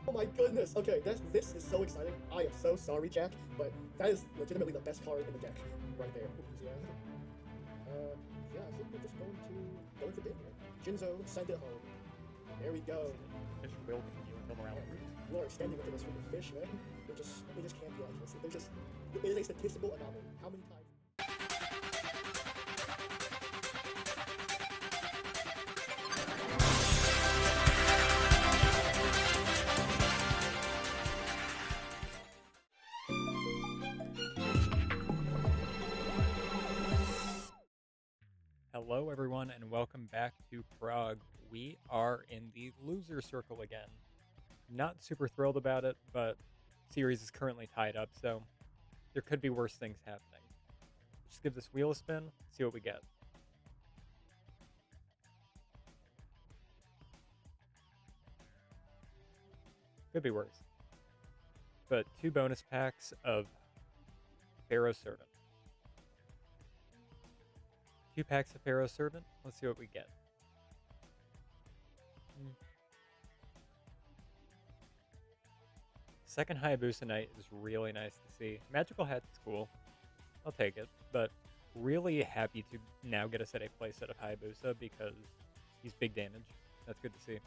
Oh my goodness. Okay, this is so exciting. I am so sorry, Jack, but that is legitimately the best card in the deck right there. Yeah. Yeah, I think we're just going for big here. Jinzo, send it home. There we go. Fish will continue until morale improves. You are extending into this freaking fish, man. It just can't be like this. It is a statistical anomaly. How many times? Hello everyone and welcome back to Prague. We are in the loser circle again. Not super thrilled about it, but series is currently tied up, so there could be worse things happening. Just give this wheel a spin, see what we get. Could be worse. But 2 bonus packs of Pharaoh's Servant. 2 packs of Pharaoh's Servant. Let's see what we get. Second Hayabusa Knight is really nice to see. Magical Hat's cool. I'll take it. But really happy to now get a set A playset of Hayabusa because he's big damage. That's good to see.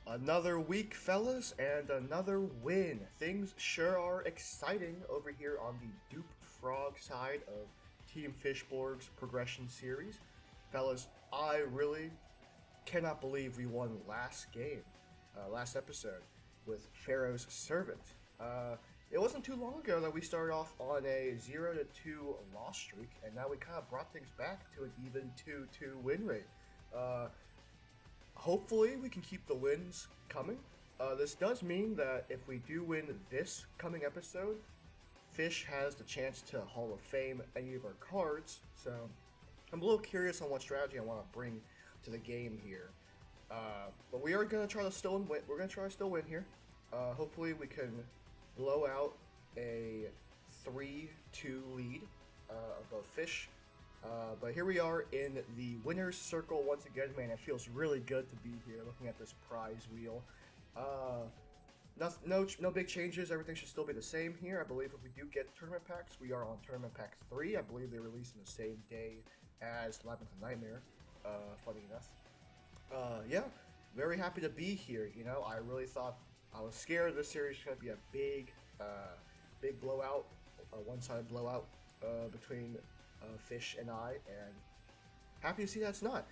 Another week, fellas, and another win. Things sure are exciting over here on the Dupe Frog side of Team Fishborg's progression series. Fellas, I really cannot believe we won last episode, with Pharaoh's Servant. It wasn't too long ago that we started off on a 0-2 loss streak, and now we kind of brought things back to an even 2-2 win rate. Hopefully we can keep the wins coming. This does mean that if we do win this coming episode, Fish has the chance to Hall of Fame any of our cards, so I'm a little curious on what strategy I want to bring to the game here. But we are going to try to still win. We're going to try to still win here. Hopefully we can blow out a 3-2 lead of both Fish. But here we are in the winner's circle once again. Man, it feels really good to be here looking at this prize wheel. No big changes. Everything should still be the same here. I believe if we do get tournament packs, we are on tournament pack 3. I believe they released in the same day as Labyrinth and Nightmare, funny enough. Yeah, very happy to be here. You know, I really thought, I was scared this series was going to be a big blowout, a one-sided blowout between Fish and I, and happy to see that's not.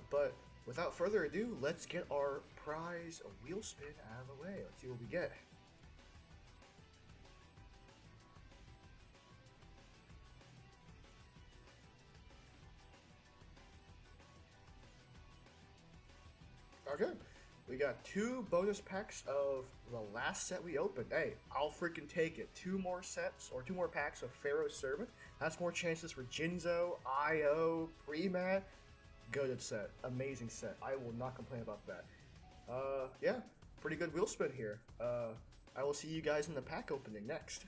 But without further ado, let's get our prize wheel spin out of the way. Let's see what we get. Okay, we got 2 bonus packs of the last set we opened. Hey, I'll freaking take it. 2 more sets, or 2 more packs of Pharaoh's Servant. That's more chances for Jinzo, IO, Pre-Mat. Good set. Amazing set. I will not complain about that. Yeah, pretty good wheel spin here. I will see you guys in the pack opening next.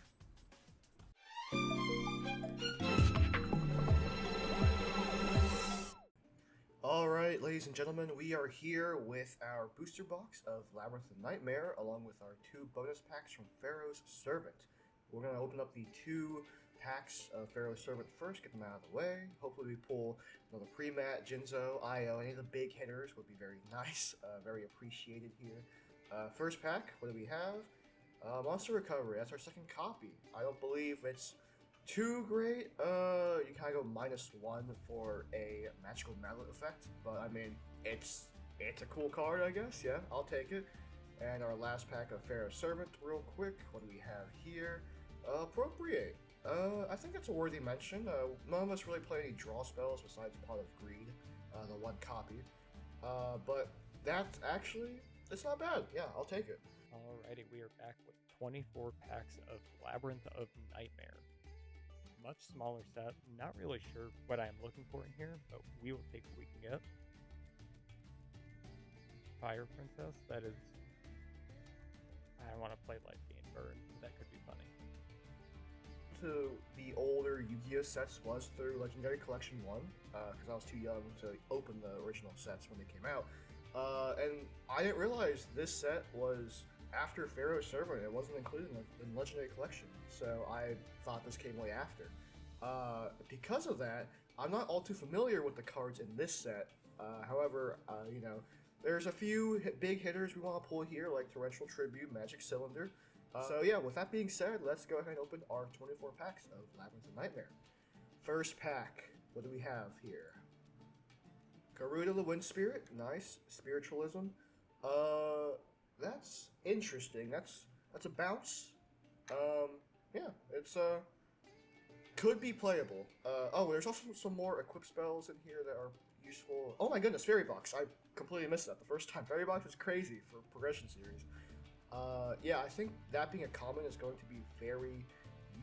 Alright, ladies and gentlemen, we are here with our booster box of Labyrinth and Nightmare, along with our 2 bonus packs from Pharaoh's Servant. We're going to open up the 2 packs of Pharaoh's Servant first, get them out of the way. Hopefully we pull another Pre-Mat, Jinzo, IO, any of the big hitters would be very nice, very appreciated here. First pack, what do we have? Monster Recovery, that's our second copy. I don't believe it's too great. You kind of go -1 for a magical mallet effect, but I mean, it's a cool card, I guess. Yeah, I'll take it. And our last pack of Pharaoh's Servant, real quick. What do we have here? Appropriate. I think it's a worthy mention. None of us really play any draw spells besides Pot of Greed, the 1 copy. But that's actually, it's not bad. Yeah, I'll take it. Alrighty, we are back with 24 packs of Labyrinth of Nightmare. Much smaller set. Not really sure what I'm looking for in here, but we will take what we can get. Fire Princess, that is... I want to play Light Gain Burn. That could be funny. To the older Yu-Gi-Oh sets was through Legendary Collection 1, because I was too young to open the original sets when they came out. And I didn't realize this set was after Pharaoh's Servant. It wasn't included in the Legendary Collection, so I thought this came way after. Because of that, I'm not all too familiar with the cards in this set. However, you know, there's a few big hitters we want to pull here, like Torrential Tribute, Magic Cylinder. So yeah, with that being said, let's go ahead and open our 24 packs of Labyrinth and Nightmare. First pack, what do we have here? Garuda the Wind Spirit, nice. Spiritualism. That's interesting. That's a bounce. Yeah, it's could be playable. Oh, there's also some more equip spells in here that are useful. Oh my goodness, Fairy Box. I completely missed that the first time. Fairy Box was crazy for progression series. Yeah, I think that being a common is going to be very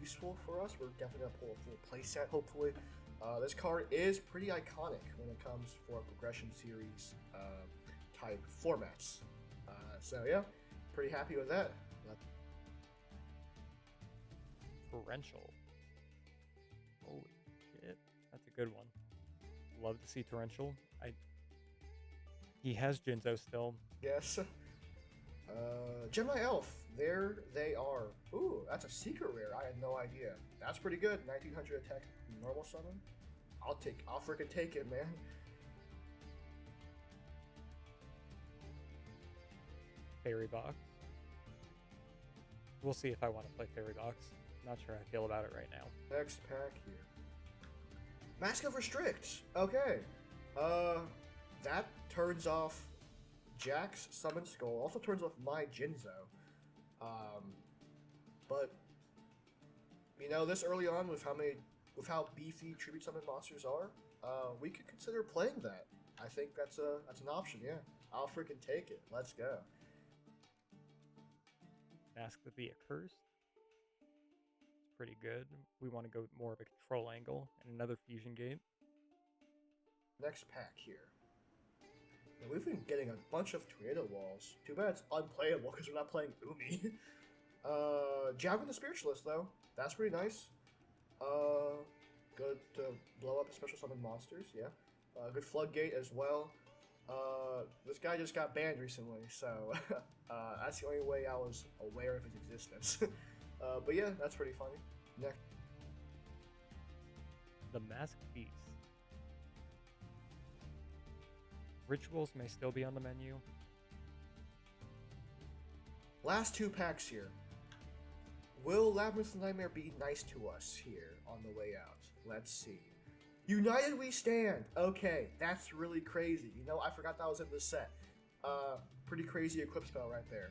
useful for us. We're definitely gonna pull a full playset, hopefully. This card is pretty iconic when it comes for progression series type formats. So yeah, pretty happy with that. Torrential. Holy shit. That's a good one. Love to see Torrential. He has Jinzo still. Yes. Gemini Elf. There they are. Ooh, that's a secret rare. I had no idea. That's pretty good. 1900 attack, normal summon. I'll freaking take it, man. Fairy Box. We'll see if I want to play Fairy Box. Not sure how I feel about it right now. Next pack here. Mask of Restrict. Okay. That turns off Jack's Summon Skull. Also turns off my Jinzo. But you know, this early on with how beefy tribute summon monsters are, we could consider playing that. I think that's an option. Yeah, I'll freaking take it. Let's go. Mask of the Accursed. It's pretty good. We want to go more of a control angle and another fusion gate. Next pack here. And we've been getting a bunch of tornado walls. Too bad it's unplayable because we're not playing Umi. Javelin the Spiritualist though. That's pretty nice. Good to blow up special summon monsters, yeah. Good Floodgate as well. This guy just got banned recently, so that's the only way I was aware of his existence. But yeah, that's pretty funny. Next. The Masked Beast. Rituals may still be on the menu. Last two packs here. Will Labyrinth and Nightmare be nice to us here on the way out? Let's see. United We Stand! Okay, that's really crazy. You know, I forgot that was in this set. Pretty crazy equip spell right there.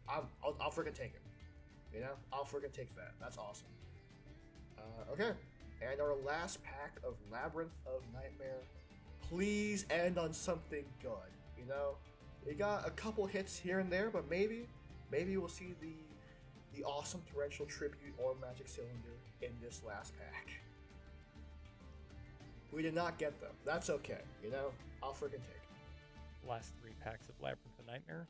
I'll freaking take it. You know, I'll freaking take that. That's awesome. Okay, and our last pack of Labyrinth of Nightmare. Please end on something good. You know, we got a couple hits here and there, but maybe we'll see the awesome Torrential Tribute or Magic Cylinder in this last pack. We did not get them. That's okay. You know, I'll freaking take it. Last three packs of Labyrinth of Nightmare.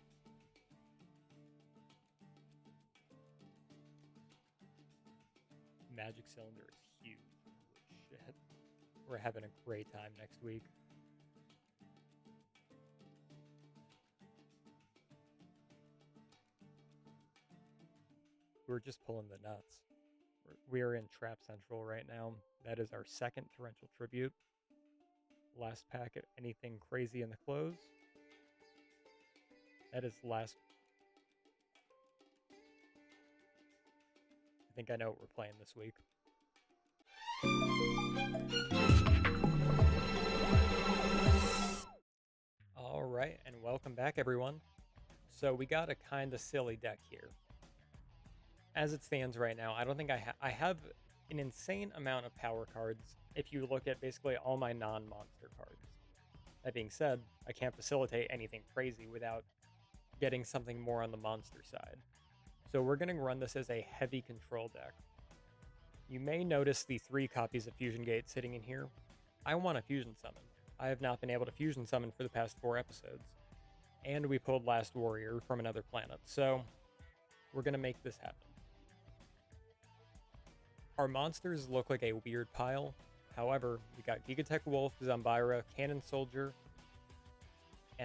Magic Cylinder is huge. Holy shit. We're having a great time next week. We're just pulling the nuts. We're in Trap Central right now. That is our second Torrential Tribute. Last pack of anything crazy in the close. That is last. I think I know what we're playing this week. All right, and welcome back, everyone. So we got a kind of silly deck here. As it stands right now, I don't think I have an insane amount of power cards if you look at basically all my non-monster cards. That being said, I can't facilitate anything crazy without getting something more on the monster side. So we're going to run this as a heavy control deck. You may notice the 3 copies of Fusion Gate sitting in here. I want a Fusion Summon. I have not been able to Fusion Summon for the past 4 episodes. And we pulled Last Warrior from another planet, so we're going to make this happen. Our monsters look like a weird pile. However, we got Gigatech Wolf, Zambira, Cannon Soldier,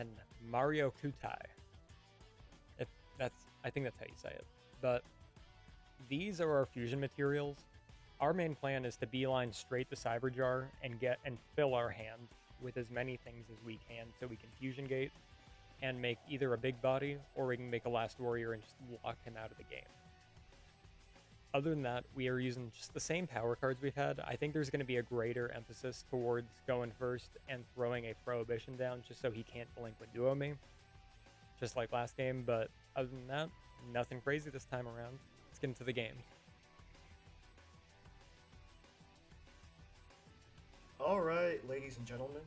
and Mario Kutai. If I think that's how you say it. But these are our fusion materials. Our main plan is to beeline straight to Cyberjar and fill our hand with as many things as we can so we can fusion gate and make either a big body or we can make a last warrior and just lock him out of the game. Other than that, we are using just the same power cards we've had. I think there's going to be a greater emphasis towards going first and throwing a prohibition down just so he can't delinquent duo me, just like last game. But other than that, nothing crazy this time around. Let's get into the games. Alright, ladies and gentlemen,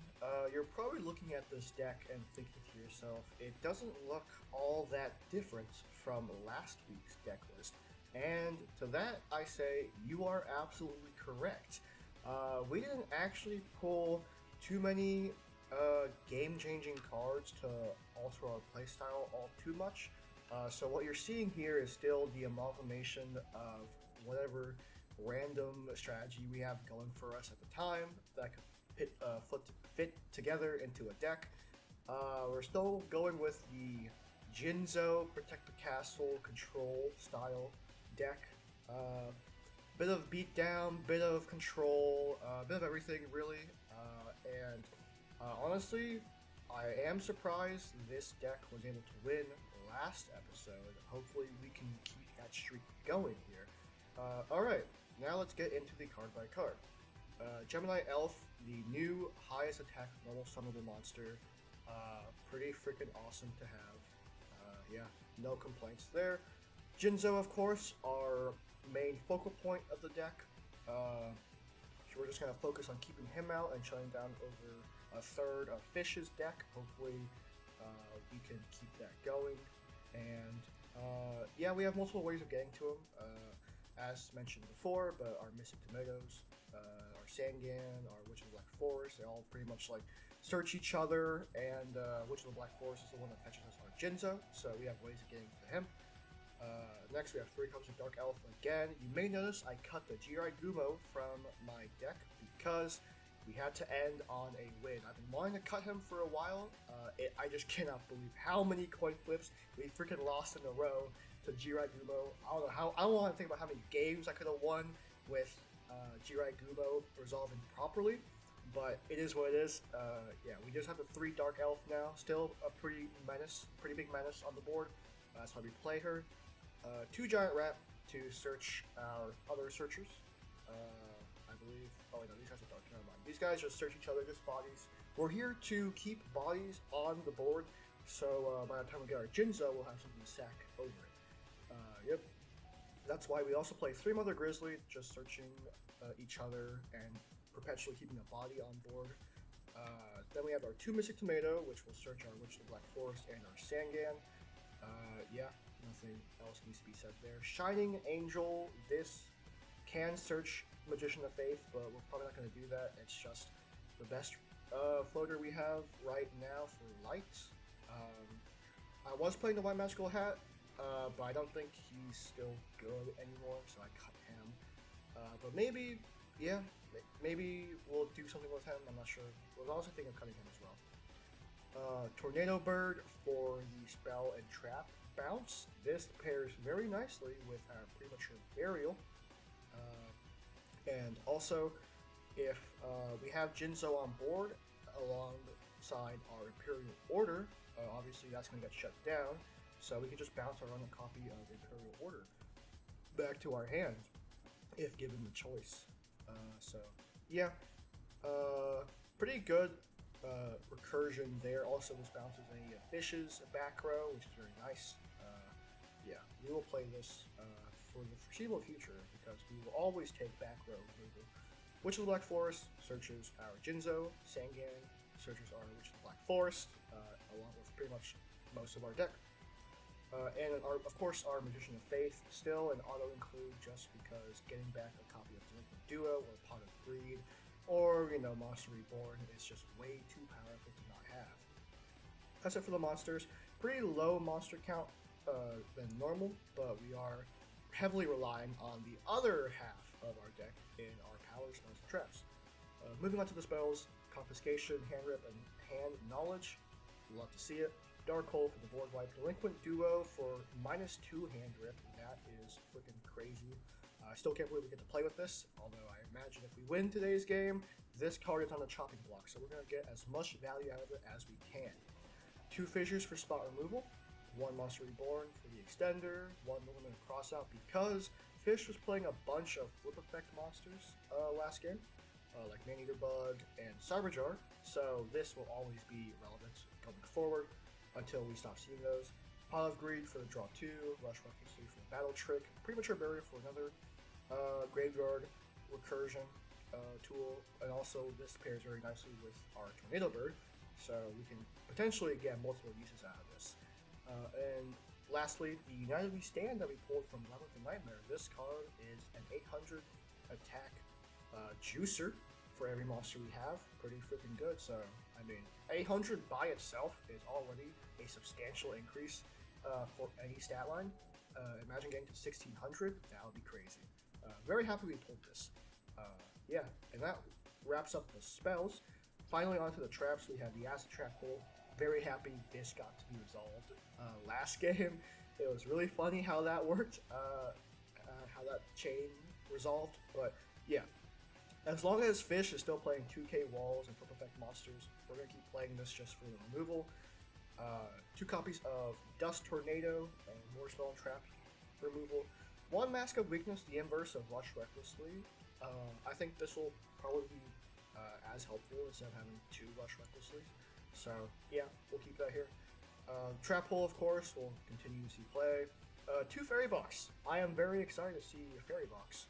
you're probably looking at this deck and thinking to yourself, it doesn't look all that different from last week's deck list. And to that, I say, you are absolutely correct. We didn't actually pull too many game-changing cards to alter our playstyle all too much. So what you're seeing here is still the amalgamation of whatever random strategy we have going for us at the time that could fit together into a deck. We're still going with the Jinzo Protect the Castle control style deck. Bit of beatdown, bit of control, bit of everything really. And honestly, I am surprised this deck was able to win last episode. Hopefully we can keep that streak going here. Alright, now let's get into the card by card. Gemini Elf, the new highest attack normal summonable monster. Pretty freaking awesome to have. Yeah, no complaints there. Jinzo, of course, our main focal point of the deck. So we're just going to focus on keeping him out and shutting down over a third of Fish's deck. Hopefully we can keep that going. And yeah, we have multiple ways of getting to him, as mentioned before, but our Mystic Tomatoes, our Sangan, our Witch of the Black Forest, they all pretty much like search each other, and Witch of the Black Forest is the one that fetches us our Jinzo, so we have ways of getting to him. Next we have 3 Cups of Dark Elf again. You may notice I cut the Jirai Gumo from my deck because we had to end on a win. I've been wanting to cut him for a while. I just cannot believe how many coin flips we freaking lost in a row to Jirai Gumo. I don't want to think about how many games I could have won with Jirai Gumo resolving properly, but it is what it is. Yeah, we just have the 3 Dark Elf now. Still a pretty big menace on the board. That's why we play her. 2 Giant Rat to search our other searchers. I believe. Oh wait, no, these guys are dark. Never mind. These guys just search each other, just bodies. We're here to keep bodies on the board, so by the time we get our Jinzo, we'll have something to sack over it. Yep. That's why we also play 3 Mother Grizzly, just searching each other and perpetually keeping a body on board. Then we have our 2 Mystic Tomato, which will search our Witch of the Black Forest and our Sangan. Yeah, nothing else needs to be said there. Shining Angel, this can search Magician of Faith, but we're probably not going to do that. It's just the best floater we have right now for light. I was playing the White Magical Hat, but I don't think he's still good anymore, so I cut him. But maybe, yeah, maybe we'll do something with him. I'm not sure. I was also thinking of cutting him as well. Tornado Bird for the spell and trap bounce. This pairs very nicely with our Premature Burial. And also, if we have Jinzo on board alongside our Imperial Order, obviously that's going to get shut down, so we can just bounce our own copy of Imperial Order back to our hand if given the choice. So yeah, pretty good recursion there. Also, this bounces any Fishes back row, which is very nice. Yeah, we will play this for the foreseeable future because we will always take back row. Witch of the Black Forest searches our Jinzo, Sangan searches our Witch of the Black Forest, along with pretty much most of our deck. And of course our Magician of Faith, still an auto-include just because getting back a copy of Delinquent Duo or Pot of Greed or, you know, Monster Reborn is just way too powerful to not have. That's it for the monsters. Pretty low monster count than normal, but we are heavily relying on the other half of our deck in our power spells and traps. Moving on to the spells, Confiscation, Hand Rip, and Hand Knowledge. Love to see it. Dark Hole for the board wipe. Delinquent Duo for -2 hand grip. That is freaking crazy. I still can't believe we get to play with this, although I imagine if we win today's game, this card is on the chopping block, so we're going to get as much value out of it as we can. 2 Fissures for spot removal, 1 Monster Reborn for the extender, 1 Limited Crossout because Fish was playing a bunch of flip effect monsters last game, like Maneater Bug and Cyberjar, so this will always be relevant going forward until we stop seeing those. Pile of Greed for the draw 2, Rush Recklessly for the Battle Trick, Premature Barrier for another Graveyard Recursion tool, and also this pairs very nicely with our Tornado Bird, so we can potentially get multiple uses out of this. And lastly, the United We Stand that we pulled from Labyrinth and Nightmare. This card is an 800 attack juicer for every monster we have. Pretty freaking good. So, I mean, 800 by itself is already a substantial increase for any stat line. Imagine getting to 1600. That would be crazy. Very happy we pulled this. Yeah, and that wraps up the spells. Finally, onto the traps. We have the Acid Trap Hole. Very happy this got to be resolved. Last game, it was really funny how that worked, how that chain resolved. But yeah, as long as Fish is still playing 2k walls and flip effect monsters, we're gonna keep playing this just for the removal. 2 copies of Dust Tornado and more spell and trap removal. 1 Mask of Weakness, the inverse of Rush Recklessly. I think this will probably be as helpful instead of having 2 Rush Recklessly. So yeah, we'll keep that here. Trap Hole, of course, we'll continue to see play. 2 Fairy Box. I am very excited to see a Fairy Box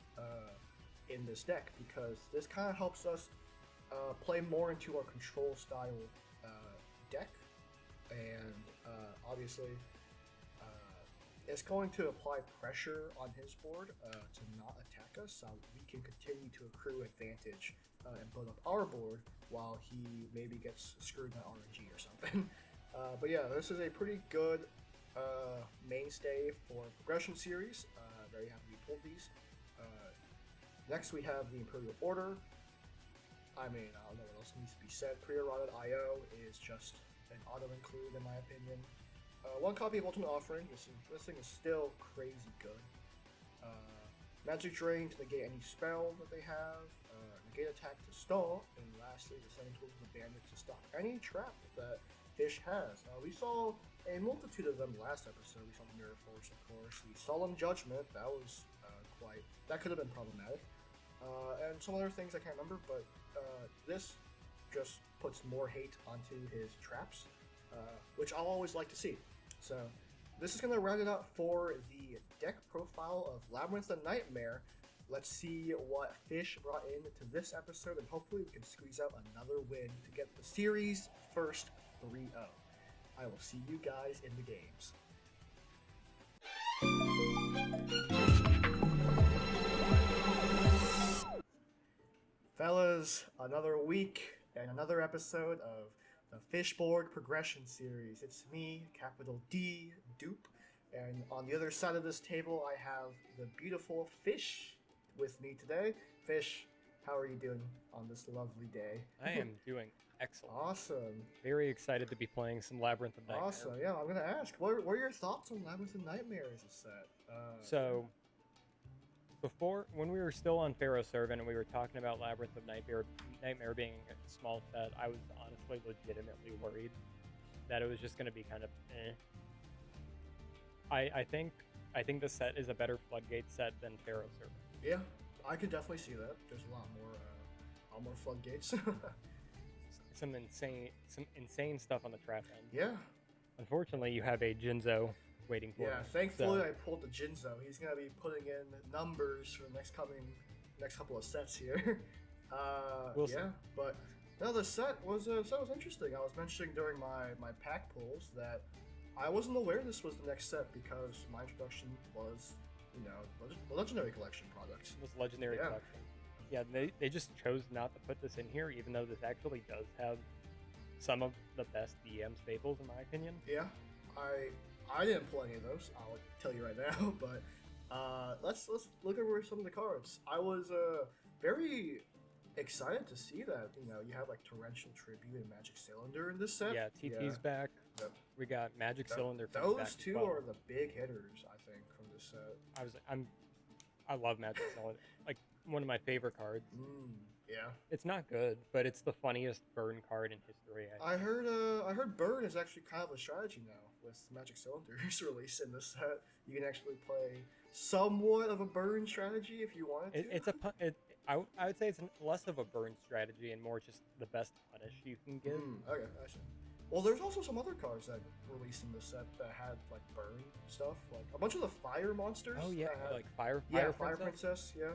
in this deck because this kind of helps us play more into our control style deck, and obviously it's going to apply pressure on his board to not attack us, so we can continue to accrue advantage and build up our board while he maybe gets screwed by RNG or something. But yeah, this is a pretty good mainstay for progression series. Very happy we pulled these. Next we have the Imperial Order. I mean, I don't know what else needs to be said. Pre-eroded IO is just an auto-include in my opinion. 1 copy of Ultimate Offering. This thing is still crazy good. Magic Drain to negate any spell that they have. Negate attack to stall. And lastly, the 7 tools of the Bandit to stop any trap that Fish has. We saw a multitude of them last episode. We saw the Mirror Force, of course. The Solemn Judgment. That was that could have been problematic. And some other things I can't remember, but this just puts more hate onto his traps, which I'll always like to see. So this is going to round it out for the deck profile of Labyrinth and Nightmare. Let's see what Fish brought into this episode, and hopefully we can squeeze out another win to get the series first 3-0. I will see you guys in the games. Fellas, another week and another episode of the Fishborg Progression Series. It's me, capital D, Dupe, and on the other side of this table I have the beautiful Fish with me today. Fish, how are you doing on this lovely day? I am doing excellent. Awesome. Very excited to be playing some Labyrinth of Nightmare. Awesome, yeah, I'm going to ask, what are your thoughts on Labyrinth of Nightmare as a set? So, before, when we were still on Pharaoh Servant and we were talking about Labyrinth of Nightmare being a small set, I was honestly legitimately worried that it was just going to be kind of eh. I think the set is a better Floodgate set than Pharaoh Servant. Yeah, I could definitely see that. There's a lot more floodgates. some insane stuff on the trap end. Yeah. Unfortunately, you have a Jinzo waiting for Yeah, you, thankfully so. I pulled the Jinzo. He's gonna be putting in numbers for the next couple of sets here. We'll see. Yeah, but no, the set was interesting. I was mentioning during my pack pulls that I wasn't aware this was the next set because my introduction was, a Legendary Collection product. It was Legendary Yeah. Collection. Yeah, they just chose not to put this in here, even though this actually does have some of the best DM staples, in my opinion. Yeah, I didn't pull any of those. I'll tell you right now. But let's look over some of the cards. I was very excited to see that. You know, you have like Torrential Tribute and Magic Cylinder in this set. Yeah, TT's back. Yep. We got Magic Cylinder coming back Those as two well. are the big hitters, I think, from this set. I love Magic Cylinder. Like one of my favorite cards. Yeah. It's not good, but it's the funniest burn card in history. I heard burn is actually kind of a strategy now with Magic Cylinder's release in this set. You can actually play somewhat of a burn strategy if you wanted to. I would say it's less of a burn strategy and more just the best punish you can give. Okay, I see. Well, there's also some other cards that released in this set that had like burn stuff, like a bunch of the fire monsters. Oh yeah, had, like Fire Princess. Yeah,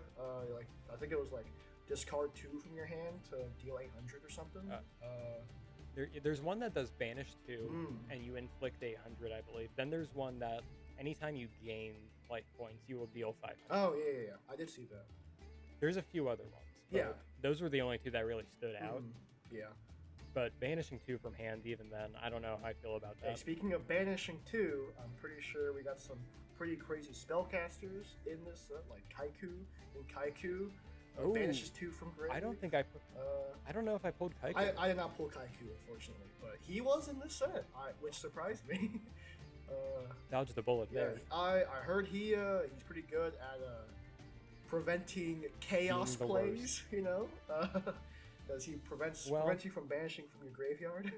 like I think it was like discard 2 from your hand to deal 800 or something. There's one that does banish 2 and you inflict 800, I believe. Then there's one that anytime you gain life points, you will deal 500. Oh yeah. I did see that. There's a few other ones. Yeah, those were the only 2 that really stood out. Yeah. But banishing 2 from hand, even then, I don't know how I feel about that. Hey, speaking of banishing 2, I'm pretty sure we got some pretty crazy spellcasters in this set, like Kaiku and Kaiku. Banishes 2 from grave. I don't think I don't know if I pulled Kaiku. I did not pull Kaiku, unfortunately, but he was in this set, which surprised me. Dodge the bullet there. I heard he's pretty good at preventing chaos plays, you know? Because he prevents you from banishing from your graveyard.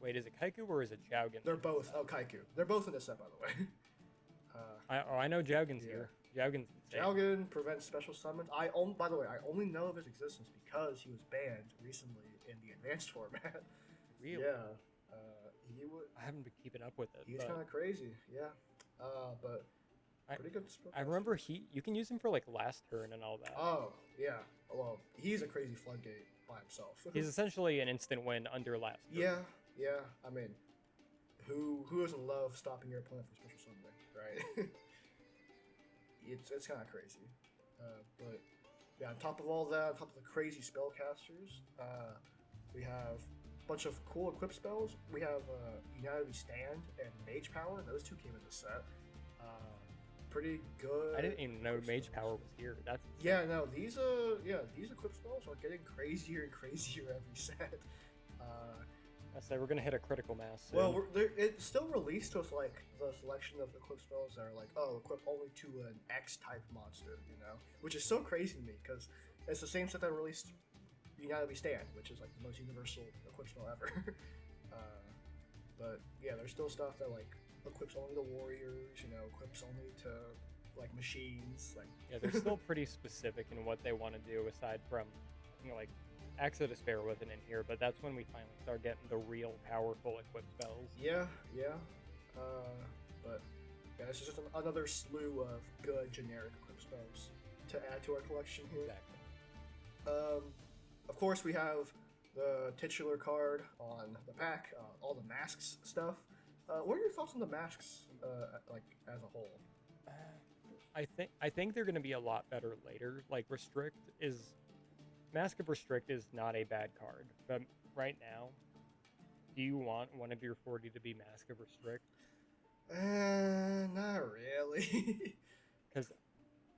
Wait, is it Kaiku or is it Jougen? They're both. Oh, Kaiku. They're both in this set, by the way. I know Jougen's here. Jougen's insane. Jougen prevents special summons. By the way, I only know of his existence because he was banned recently in the advanced format. Really? Yeah. I haven't been keeping up with it. He's kind of crazy. Yeah. But pretty good. I remember you can use him for like last turn and all that. Oh yeah. Well, he's a crazy floodgate by himself. He's essentially an instant win under last turn. Yeah. I mean, who doesn't love stopping your opponent from special summoning, right? It's kind of crazy. But yeah, on top of all that, on top of the crazy spellcasters, we have a bunch of cool equip spells. We have United We Stand and Mage Power. Those 2 came in the set. Pretty good. I didn't even know Mage Power was here. That's insane. Yeah, no, these equip spells are getting crazier and crazier every set. I say we're gonna hit a critical mass soon. Well, it's still released with like the selection of equip spells that are like, equip only to an X type monster, you know, which is so crazy to me because it's the same set that released United We Stand, which is like the most universal equip spell ever. But yeah, there's still stuff that like equips only to warriors, you know, equips only to like machines. Like yeah, they're still pretty specific in what they want to do. Aside from, you know, like Axe of Despair wasn't in here, but that's when we finally start getting the real powerful equip spells. Yeah. But yeah, this is just another slew of good generic equip spells to add to our collection here. Exactly. Of course, we have the titular card on the pack, all the masks stuff. What are your thoughts on the masks, like as a whole? I think they're going to be a lot better later. Like Mask of Restrict is not a bad card, but right now, do you want one of your 40 to be Mask of Restrict? Not really. Because,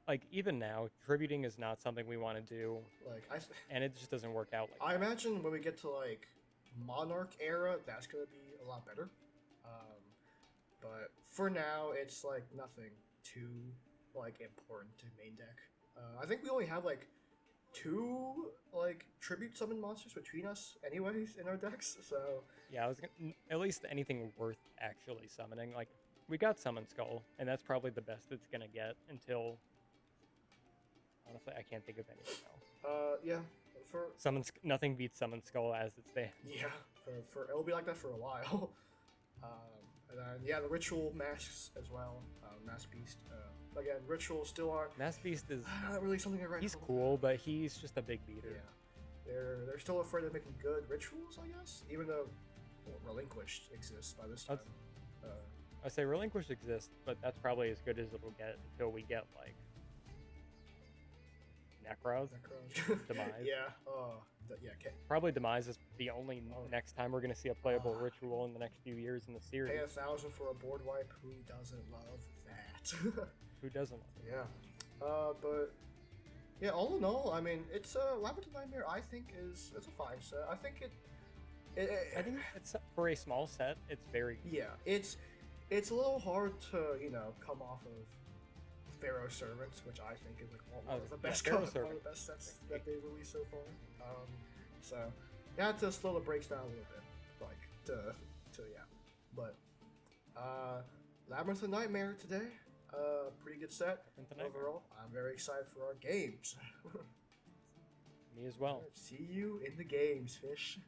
like, even now, tributing is not something we want to do. And it just doesn't work out like I imagine when we get to, like, Monarch era, that's going to be a lot better. But for now, it's, like, nothing too, like, important to main deck. I think we only have, like, 2 like tribute summon monsters between us anyways in our decks, so yeah, at least anything worth actually summoning. Like we got Summon Skull, and that's probably the best it's gonna get until honestly I can't think of anything else. Nothing beats Summon Skull as it stands. Yeah, it'll be like that for a while. And then the ritual masks as well. Mass Beast. Again, rituals still aren't. Mass Beast is not really something I recommend. He's cool, but he's just a big beater. Yeah, they're still afraid of making good rituals, I guess. Even though Relinquished exists by this time. I say Relinquished exists, but that's probably as good as it'll get until we get like Necros. Demise. Probably Demise is the only next time we're going to see a playable ritual in the next few years in the series. Pay 1,000 for a board wipe. Who doesn't love that? Who doesn't? Yeah. But Yeah, all in all, I mean, it's Labyrinth of Nightmare. I think it's a fine set. I think I think it's for a small set. It's very yeah, it's a little hard to come off of Pharaoh Servants, which I think is like one of the best Pharaoh one of Servant. the best sets that they've released so far. So you have to slow the brakes down a little bit, like to yeah. But Labyrinth of Nightmare today, pretty good set Labyrinth of Nightmare. overall. I'm very excited for our games. Me as well. See you in the games, Fish.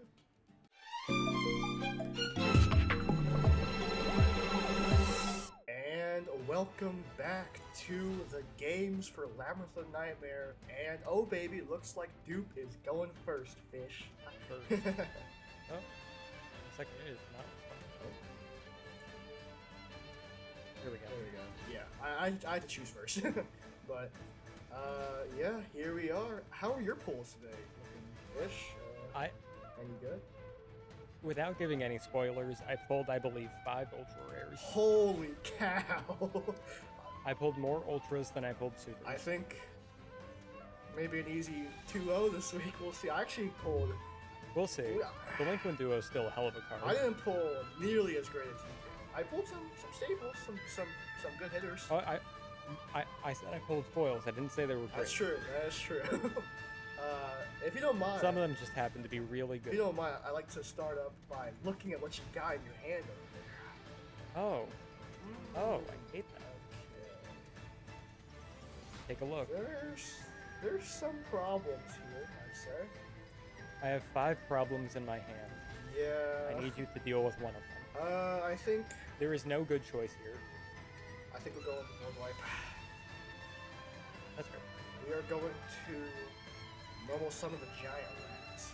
And welcome back to the games for Labyrinth of Nightmare. And oh baby, looks like Dupe is going first, Fish. First. Oh, second is not. Oh. Here we go. There we go. Yeah, I had to choose first. But yeah, here we are. How are your polls today, looking, Fish? Any good? Without giving any spoilers, I pulled, I believe, 5 ultra rares. Holy cow! I pulled more ultras than I pulled supers. I think maybe an easy 2-0 this week. We'll see. I actually pulled. We'll see. Delinquent Duo is still a hell of a card. I didn't pull nearly as great as you did. I pulled some staples, some good hitters. Oh, I said I pulled foils. I didn't say they were great. That's true. That's true. If you don't mind, Some of them just happen to be really good. if you don't mind, I like to start up by looking at what you got in your hand over Oh. Oh, I hate that. there. Take a look. Okay. There's some problems here, I'd say. I have 5 problems in my hand. Yeah. I need you to deal with one of them. I think There is no good choice here. we're going to one wipe. That's fair. We are going to normal summon the giant rats.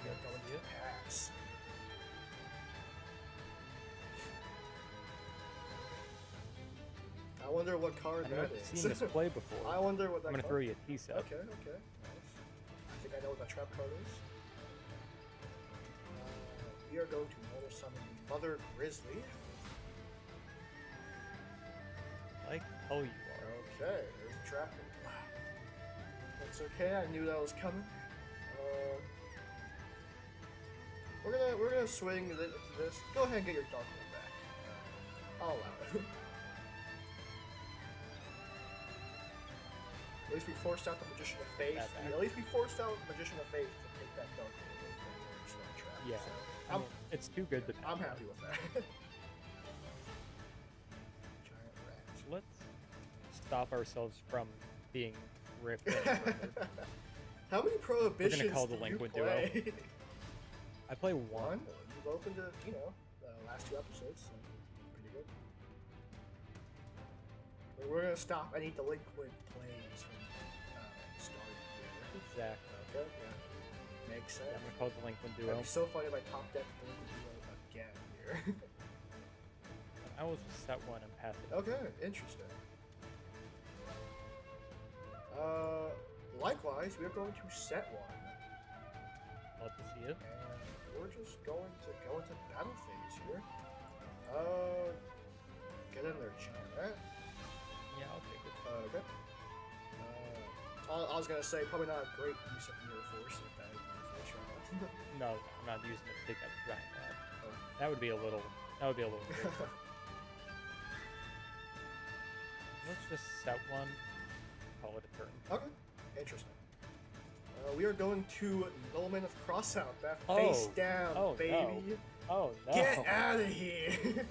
We are going to pass. I wonder what card I know that I've is. seen this play before. I wonder what that I'm gonna card throw you a T set. Okay, nice. I think I know what that trap card is. We are going to normal summon the Mother Grizzly. Like hell you are. Okay, there's a trap. That's okay. I knew that was coming. We're gonna swing this. Go ahead and get your Dark Hole back. I'll allow it. At least we forced out the Magician of Faith. That bad. At least we forced out the Magician of Faith to take that Dark Hole away from the spell trap. Yeah. So, I mean, it's too good to pass. I'm happy with that. Giant rats. Let's stop ourselves from being ripped. How many prohibitions call do you Delinquent play? I play One. one. You've opened it, the last 2 episodes, so pretty good. We're gonna stop any delinquent plays from starting here. Exactly. Okay, yeah. Makes sense. Yeah, I'm gonna call Delinquent Duo. It'd be so funny if I top deck delinquent duo again here. I will just set one and pass it. Okay, interesting. Likewise, we're going to set one. Love to see it. And we're just going to go into battle phase here. Get in there, giant rat. Yeah, I'll take it. Okay. I was gonna say probably not a great use of Mirror Force if that is Mirror Force right now. No, I'm not using it to take that giant rat. Oh. That would be a little. Weird. Let's just set one. Call it a turn. Okay. Interesting. We are going to Nulman of Crossout. That Oh. face down, Oh, baby. no. Oh no! Get out of here.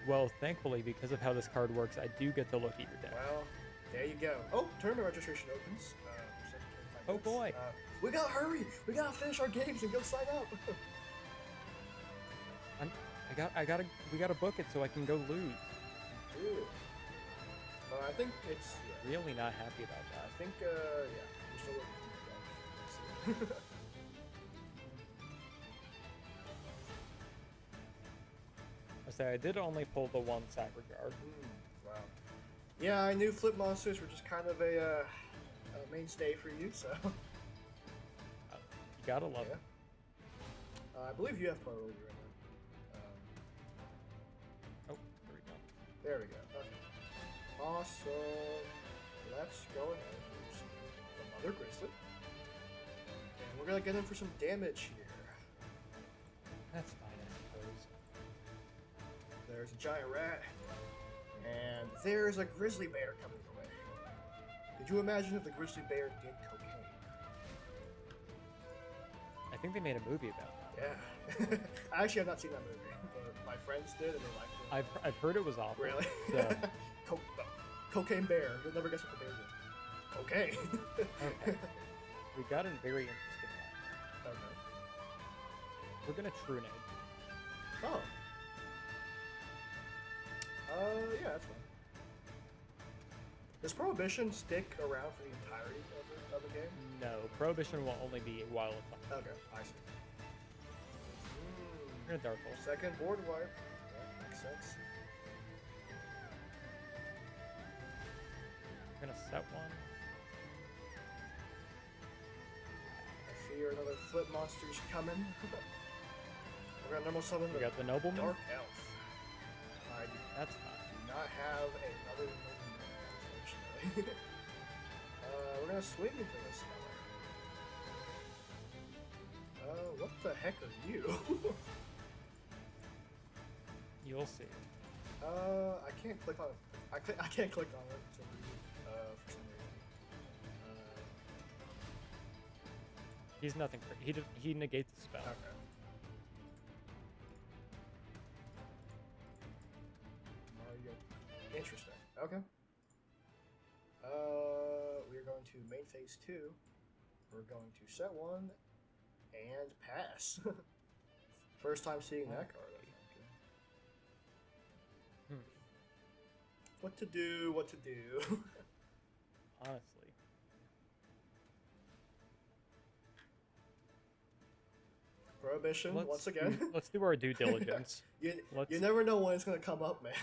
Well, thankfully, because of how this card works, I do get to look at your deck. Well, there you go. Oh, tournament registration opens. Oh, boy. We gotta hurry. We gotta finish our games and go sign up. We gotta book it so I can go lose. Dude. I think it's. Yeah. Really not happy about I that. think, yeah. We're still looking for the deck. I say I did only pull the one Sacker Jar. Wow. Yeah, I knew Flip Monsters were just kind of a mainstay for you, so. You gotta love Yeah. it. I believe you have priority right now. Oh, there we go. There we go. Okay. Awesome. Let's go ahead and use the Mother Grizzly. And we're gonna get in for some damage here. That's fine, I suppose. There's a giant rat. And there's a grizzly bear coming your way. Could you imagine if the grizzly bear did cocaine? I think they made a movie about that. Yeah. I actually have not seen that movie, but my friends did and they liked it. I've heard it was awful. Really? So. Cocaine bear. You'll never guess what the bear did. Cocaine. Okay. We got a very interesting one. Okay. We're gonna true nade. Oh. Yeah, that's fine. Does Prohibition stick around for the entirety of the game? No, Prohibition will only be while it's on. Okay, I see. We're gonna Dark Hole. Second board wipe. Yeah, makes sense. We're gonna set one. I fear another flip monster's coming. We're gonna normal summon We the got the Nobleman. Dark Elf. I do That's fine. not have another nobleman, unfortunately. We're gonna swing into this fella. What the heck are you? You'll see. I can't click on it. I can't click on it to read, for some reason. He's nothing. He negates the spell. Okay. Mario. Interesting. Okay. We're going to main phase 2. We're going to set one and pass. First time seeing that card, I think. What to do, what to do. Honestly. Prohibition, once again. Let's do our due diligence. You never know when it's going to come up, man.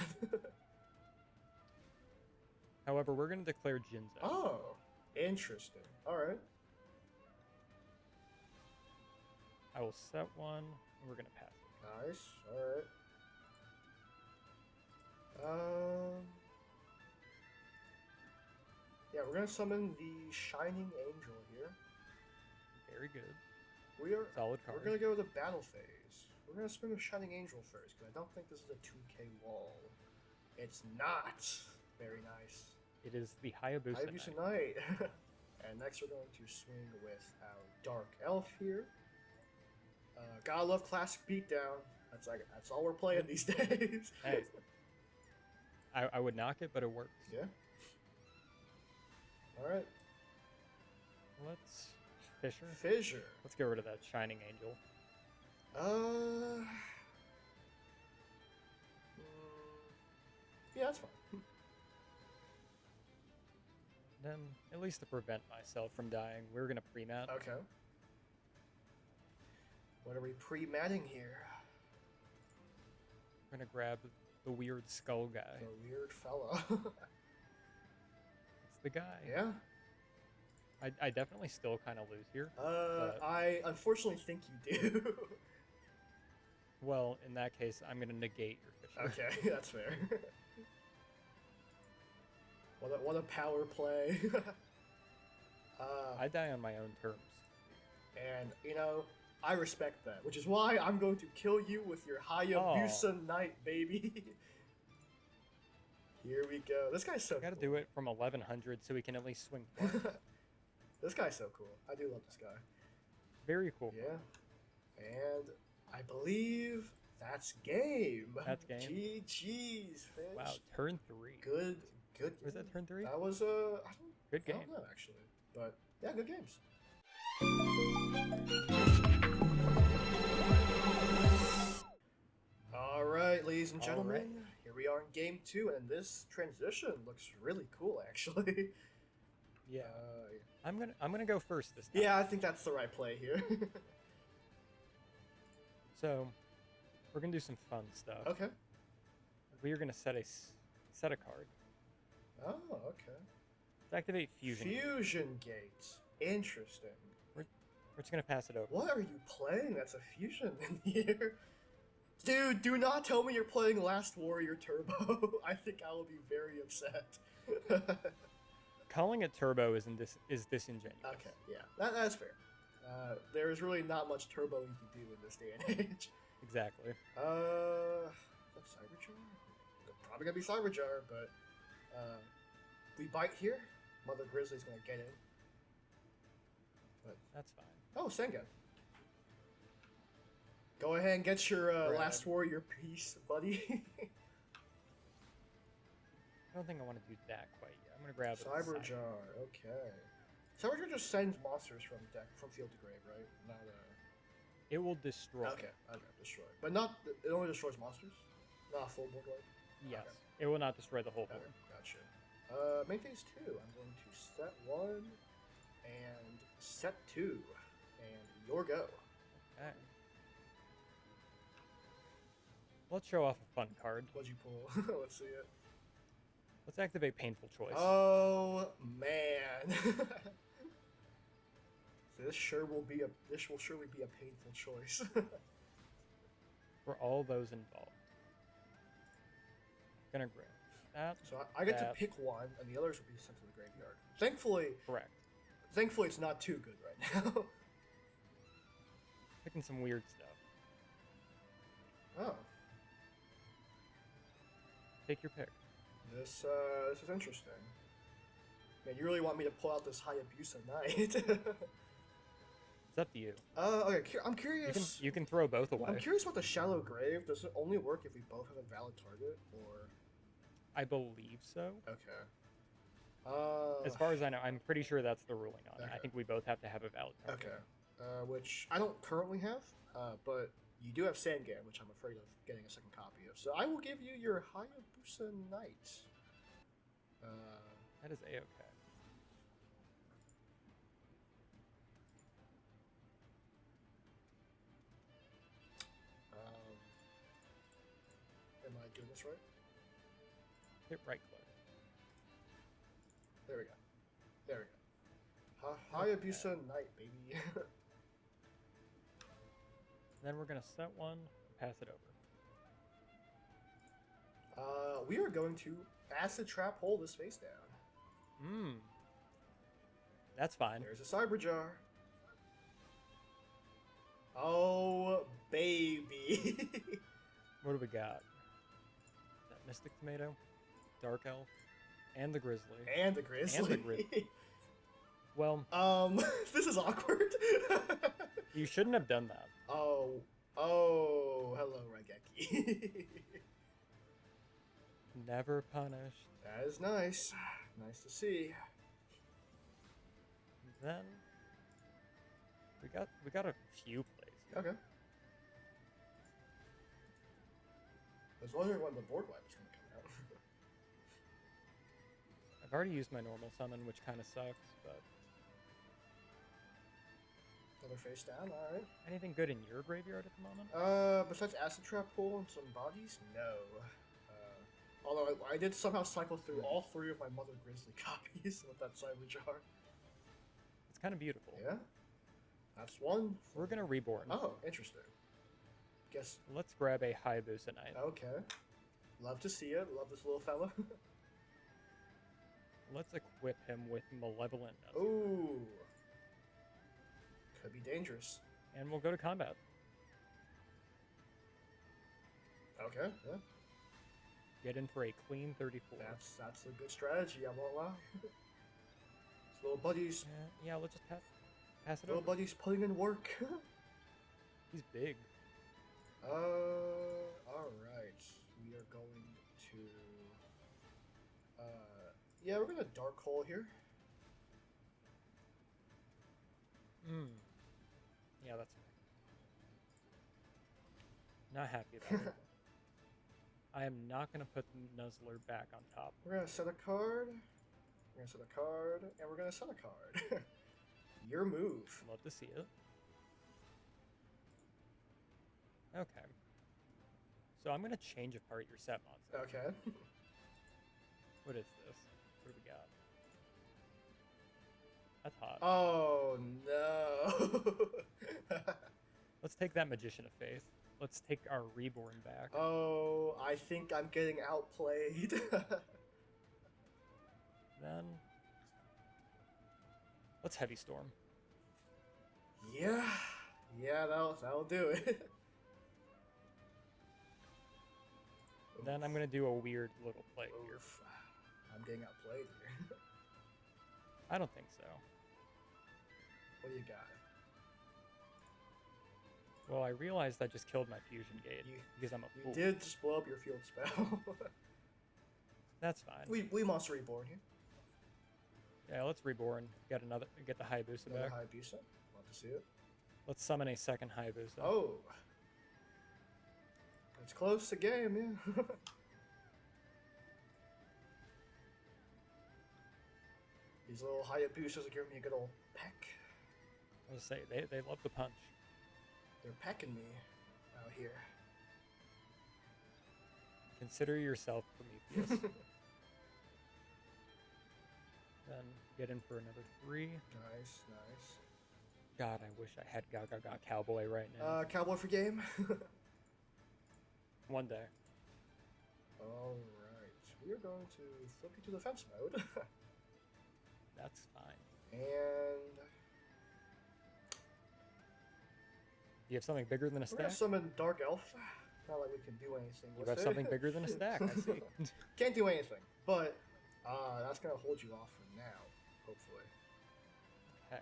However, we're going to declare Jinzo. Oh, interesting. Alright. I will set one, and we're going to pass it. Nice, alright. Yeah, we're gonna summon the Shining Angel here. Very good. We are Solid card. We're gonna go to the battle phase. We're gonna swing with Shining Angel first, because I don't think this is a 2K wall. It's not. Very nice. It is the Hayabusa Hayabusa Knight. Knight. And next we're going to swing with our Dark Elf here. Gotta love classic beatdown. That's all we're playing these days. Hey. I would knock it, but it works. Yeah. Alright. Let's Fisher. Fissure. Let's get rid of that Shining Angel. Yeah, that's fine. Then, at least to prevent myself from dying, we're gonna pre-mat. Okay. What are we pre-matting here? We're gonna grab the weird skull guy. The weird fella. It's the guy. Yeah. I definitely still kind of lose here. I unfortunately think you do. Well, in that case, I'm gonna negate your Fisher. Okay, that's fair. What a power play. I die on my own terms. And, you know, I respect that, which is why I'm going to kill you with your Hayabusa Knight, baby. Here we go. This guy's so I gotta cool. do it from 1100 so we can at least swing twice. This guy's so cool. I do love this guy. Very cool. Yeah. And I believe that's game. That's game. GG's, Fish. Wow, turn 3. Good Was that turn 3? That was, Good I game. don't know, actually. But, yeah, good games. Alright, ladies and gentlemen. Here we are in game 2, and this transition looks really cool, actually. Yeah. I'm gonna go first this time. Yeah, I think that's the right play here. So, we're gonna do some fun stuff. Okay. We are gonna set a card. Oh, okay. Let's activate Fusion. Fusion Gate. Interesting. We're just gonna pass it over. What are you playing? That's a fusion in here. Dude, do not tell me you're playing Last Warrior Turbo. I think I will be very upset. Calling it turbo is disingenuous. Okay, yeah, that's fair. There is really not much turbo you can do in this day and age. Exactly. That's Cyberjar? Probably gonna be Cyberjar, but we bite here. Mother Grizzly's gonna get in. But that's fine. oh, Senga. Go ahead and get your Last Warrior piece, buddy. I don't think I want to do that quite yet. I'm gonna grab Cyberjar. Okay. Cyberjar just sends monsters from field to grave, right? Not It will destroy. Okay, destroy. But not. It only destroys monsters. Not a full board wipe. Yes. Okay. It will not destroy the whole board. Gotcha. Main phase 2. I'm going to set 1 and set 2, and your go. Okay. Let's show off a fun card. What'd you pull? Let's see it. Let's activate Painful Choice. Oh man. So this will surely be a painful choice. For all those involved. Gonna grab that. So I get to pick one, and the others will be sent to the graveyard. Thankfully, correct. Thankfully, it's not too good right now. Picking some weird stuff. Oh. Take your pick. This is interesting. Man, you really want me to pull out this Hayabusa Knight? It's up to you. Okay, I'm curious. You can throw both away. I'm curious about the Shallow Grave. Does it only work if we both have a valid target, or? I believe so. Okay. As far as I know, I'm pretty sure that's the ruling on it. Okay. I think we both have to have a valid target. Okay. Which I don't currently have, but you do have Sangan, which I'm afraid of getting a second copy of. So I will give you your Hayabusa Knight. That is A-okay. Am I doing this right? Hit right click. There we go. There we go. Hayabusa Knight, baby. Then we're gonna set one, pass it over. We are going to Acid Trap Hole this face down. That's fine. There's a Cyberjar. Oh, baby. What do we got? That Mystic Tomato, Dark Elf, and the Grizzly. And the Grizzly. And the Grizzly. Well, this is awkward. You shouldn't have done that. Oh, hello, Raigeki. Never punished. That is nice. Nice to see. Then we got a few plays here. Okay. I was wondering when the board wipe was going to come out. I've already used my normal summon, which kind of sucks, but Another face down, alright. anything good in your graveyard at the moment? Besides Acid Trap Pool and some bodies? No. Although I did somehow cycle through all 3 of my Mother Grizzly copies with that Cyberjar. It's kind of beautiful. Yeah? That's one. We're gonna reborn. Oh, interesting. Guess. Let's grab a Hayabusa Knight. Okay. Love to see it. Love this little fella. Let's equip him with Malevolent Nuzzle. Ooh. Could be dangerous. And we'll go to combat. Okay, yeah. Get in for a clean 34. That's a good strategy, I won't lie. This little buddy's Yeah, let's just pass it little over. buddy's putting in work. He's big. Alright. We are going to yeah, we're gonna Dark Hole here. Yeah, that's fine. Not happy about it. I am not going to put the Nuzzler back on top. We're gonna set a card. We're gonna set a card, and we're gonna set a card. Your move. Love to see it. Okay. So I'm going to change apart your set monster. Okay. What is this? What do we got? That's hot. Oh no. Let's take that Magician of Faith. let's take our reborn back. Oh, I think I'm getting outplayed. Then let's heavy storm. Yeah, that'll do it. Then I'm gonna do a weird little play here. Oof. I'm getting outplayed here. I don't think so. What do you got? Well, I realized I just killed my fusion gate because I'm a You fool. did just blow up your field spell. That's fine. we monster reborn here. Yeah, let's reborn. Get the Hayabusa Another back. Hayabusa. Love to see it. Let's summon a second Hayabusa. Oh. It's close to game, yeah. These little Hayabusas are giving me a good old peck. I was gonna say they love to punch. They're pecking me out here. Consider yourself Prometheus. Then get in for another 3. Nice. God, I wish I had Gaga Cowboy right now. Cowboy for game. One day. Alright. We are going to flip you to defense mode. That's fine. And You have something bigger than a we're gonna stack? summon Dark Elf. Not like we can do anything You with have it. something bigger than a stack, I see. Can't do anything. But that's gonna hold you off for now, hopefully. Okay.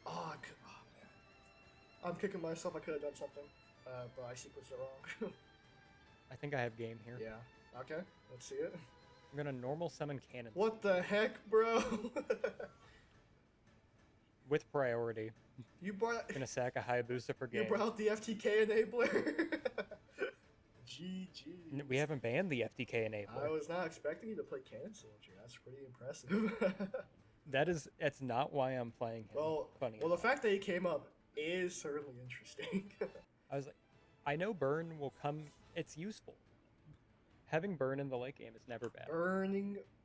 Oh man. I'm kicking myself. I could have done something, but I sequenced it wrong. I think I have game here. Yeah. Okay. Let's see it. I'm gonna normal summon cannon. What the heck, bro? With priority. You brought. Gonna sack a Hayabusa for You game. brought out the FTK enabler. GG. We haven't banned the FTK I enabler. was not expecting you to play Cannon Soldier. That's pretty impressive. That's not why I'm playing him. well, Funny the enough. fact that he came up is certainly interesting. I was like, I know burn will come. It's useful. Having burn in the late game is never bad.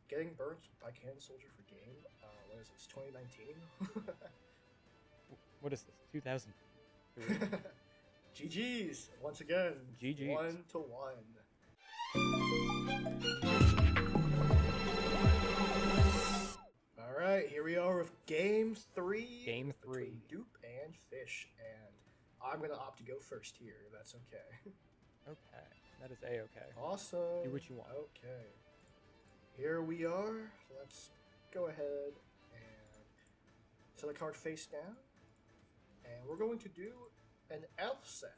Getting burnt by Cannon Soldier for game. What is this? 2019. What is this? 2003. GG's once again. GG's. 1-1. All right, here we are with game 3. Game 3. Between Dupe and Fish, and I'm gonna opt to go first here. If that's okay. Okay, that is a-okay. Awesome. Do what you want. Okay. Here we are. Let's go ahead and set a card face down. And we're going to do an elf set.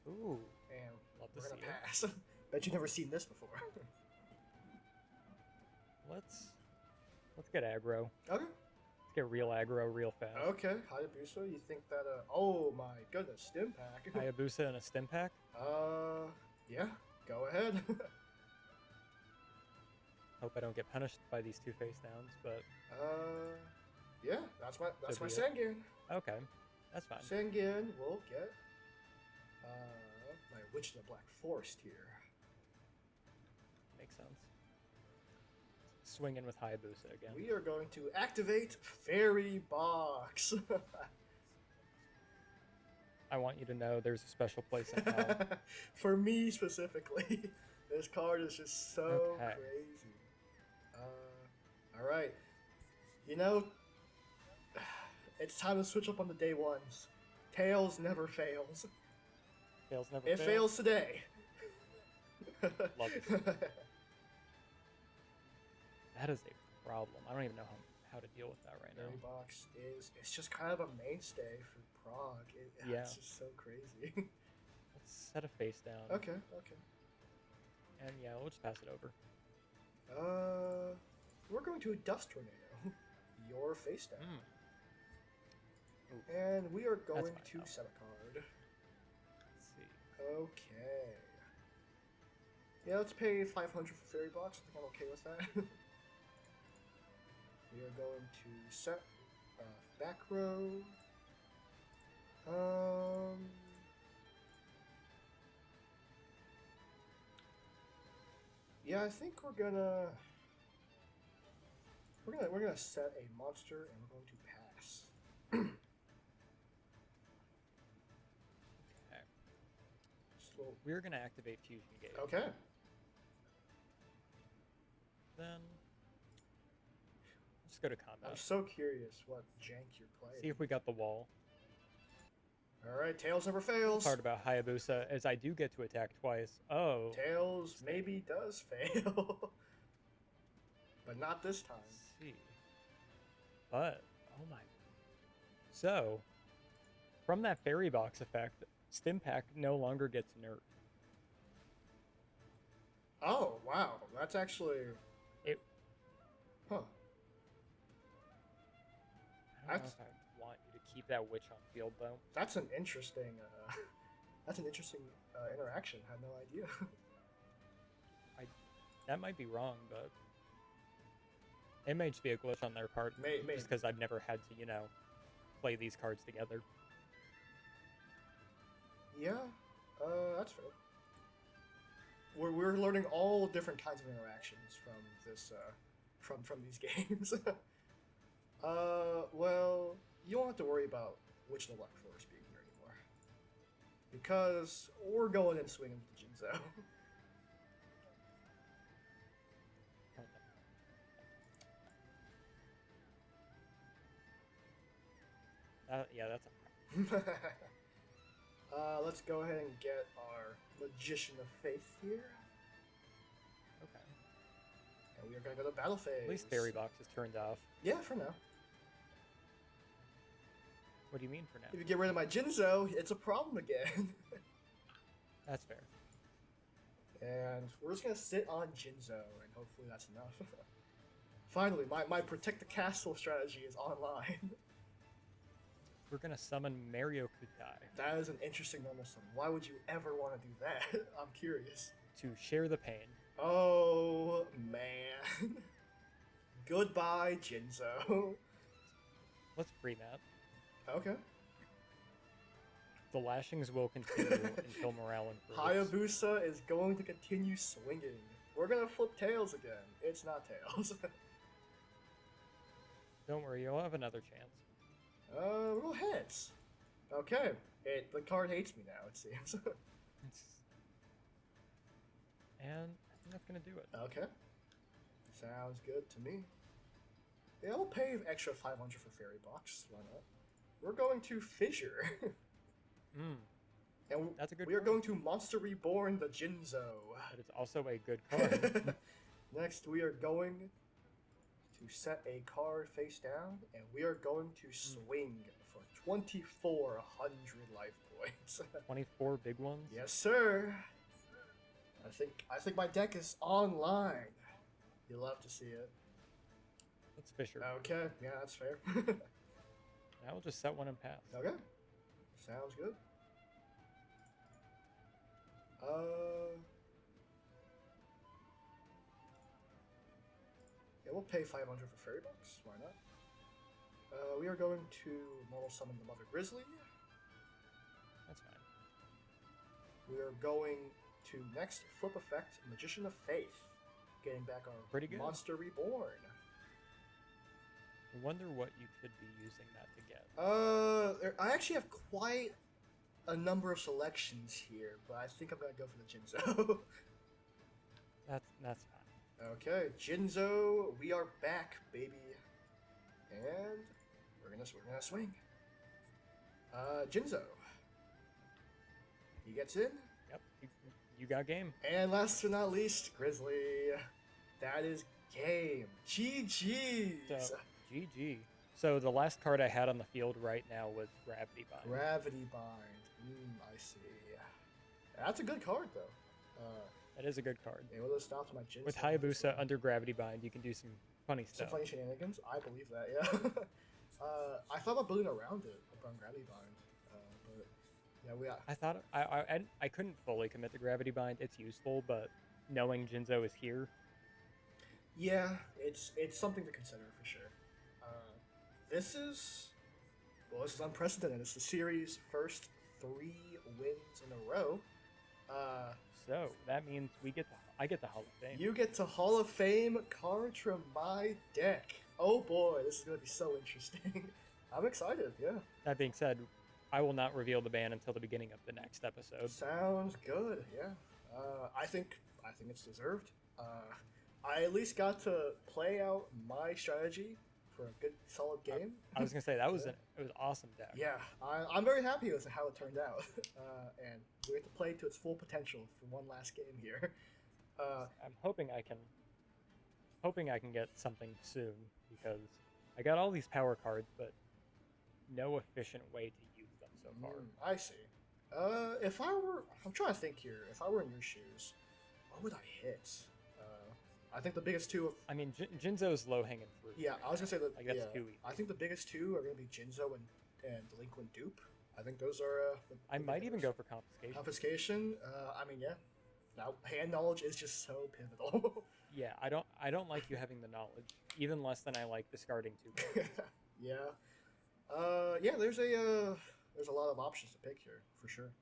Ooh, And love to we're going see to it. pass. Bet you've never seen this before. Let's get aggro. Okay. Let's get real aggro real fast. Okay. Hayabusa, you think that, oh my goodness, stim pack. Hayabusa and a stim pack? Yeah, go ahead. Hope I don't get punished by these 2 face downs, but Yeah, that's my be it. Sengen. okay. That's fine. Sengen will get, my Witch of the Black Forest here. Makes sense. Swing in with Hayabusa again. We are going to activate Fairy Box. I want you to know there's a special place in hell. For me specifically, this card is just so Okay. crazy. All right, you know, it's time to switch up on the day ones. Tails never fails. Fails never It fail. fails today. Love it. That is a problem. I don't even know how to deal with that right Fairy now. Box it's just kind of a mainstay for Prague. Yeah. It's just so crazy. Let's set a face down. Okay. And yeah, we'll just pass it over. We're going to Dust Tornado. Your face down. Ooh, And we are going fine, to though. set a card. let's see. Okay. Yeah, let's pay 500 for Fairy Box. I think I'm okay with that. We are going to set back row. Yeah, I think we're gonna set a monster and we're going to pass. Okay. we're gonna activate Fusion Gate. Okay. Then let's go to combat. I'm so curious what jank you're playing. See if we got the wall. All right, Tails never fails. The part about Hayabusa is I do get to attack twice. Oh. Tails maybe does fail, but not this time. Let's see. But oh my. So, from that fairy box effect, Stimpack no longer gets nerfed. Oh wow, that's actually It. huh. I don't know if I want you to keep that witch on field though. That's an interesting. That's an interesting interaction. I had no idea. That might be wrong, but it may just be a glitch on their part. Maybe. Just because I've never had to, play these cards together. Yeah, that's fair. We're learning all different kinds of interactions from this from these games. Well, you don't have to worry about which the Black Forest being here anymore, because we're going and swinging with the Jinzo. Yeah, that's a Let's go ahead and get our Magician of Faith here. okay. And we are going to go to battle phase. At least fairy box is turned off. Yeah, for now. What do you mean for now? If you get rid of my Jinzo, it's a problem again. That's fair. And we're just going to sit on Jinzo, and hopefully that's enough. Finally, my Protect the Castle strategy is online. We're gonna summon Mario Kutai That is an interesting normal summon. Why would you ever want to do that? I'm curious. to share the pain. Oh, man. Goodbye, Jinzo. Let's pre-map. Okay. The lashings will continue until morale improves. Hayabusa is going to continue swinging. We're gonna flip Tails again. It's not Tails. Don't worry, you'll have another chance. We'll heads. Okay. The card hates me now, it seems. And I think that's gonna do it. Okay. Sounds good to me. Yeah, I'll pay an extra 500 for Fairy Box. Why not? We're going to Fissure. And That's a good we are card. going to Monster Reborn the Jinzo. But it's also a good card. Next, we are going to set a card face down, and we are going to swing for 2,400 life points. 24 big ones. Yes, sir. I think my deck is online. You'll love to see it. Let's Fisher. Okay, yeah, that's fair. Now we'll just set one and pass. Okay, sounds good. Yeah, we'll pay 500 for Fairy Box. Why not? We are going to normal summon the Mother Grizzly. That's fine. We are going to next flip effect Magician of Faith, getting back our Pretty good. Monster Reborn. I wonder what you could be using that to get. I actually have quite a number of selections here, but I think I'm gonna go for the Jinzo. That's fine. Okay, Jinzo, we are back, baby, and we're gonna swing. Jinzo, he gets in, Yep, you got game. and last but not least, Grizzly. That is game. GG's. So, GG. So the last card I had on the field right now was Gravity Bind. Gravity Bind. I see. That's a good card, though. That is a good card. It would have stopped my Jinzo. With Hayabusa under Gravity Bind, you can do some funny Some stuff. funny shenanigans. I believe that. Yeah. I thought about building around it, around Gravity Bind, but yeah, we. I thought I couldn't fully commit to Gravity Bind. It's useful, but knowing Jinzo is here, Yeah, it's something to consider for sure. This is unprecedented. It's the series' first 3 wins in a row. so that means I get the Hall of Fame. You get to Hall of Fame cards from my deck. Oh boy, this is gonna be so interesting. I'm excited. Yeah. That being said, I will not reveal the ban until the beginning of the next episode. Sounds good. Yeah. I think it's deserved. I at least got to play out my strategy for a good solid game. I was gonna say it was awesome deck. Yeah, I'm very happy with how it turned out, and we have to play to its full potential for one last game here. I'm hoping I can get something soon because I got all these power cards, but no efficient way to use them so far. I see. I'm trying to think here. If I were in your shoes, what would I hit? I think the biggest two. I mean, Jinzo's low hanging fruit. Yeah, I was gonna say that. Like, that's too easy. I think the biggest two are gonna be Jinzo and Delinquent Dupe. I think those are. I might even go for confiscation. Confiscation. I mean, yeah. Now, hand knowledge is just so pivotal. Yeah, I don't like you having the knowledge, even less than I like discarding 2 cards. Yeah. Yeah. There's a lot of options to pick here for sure.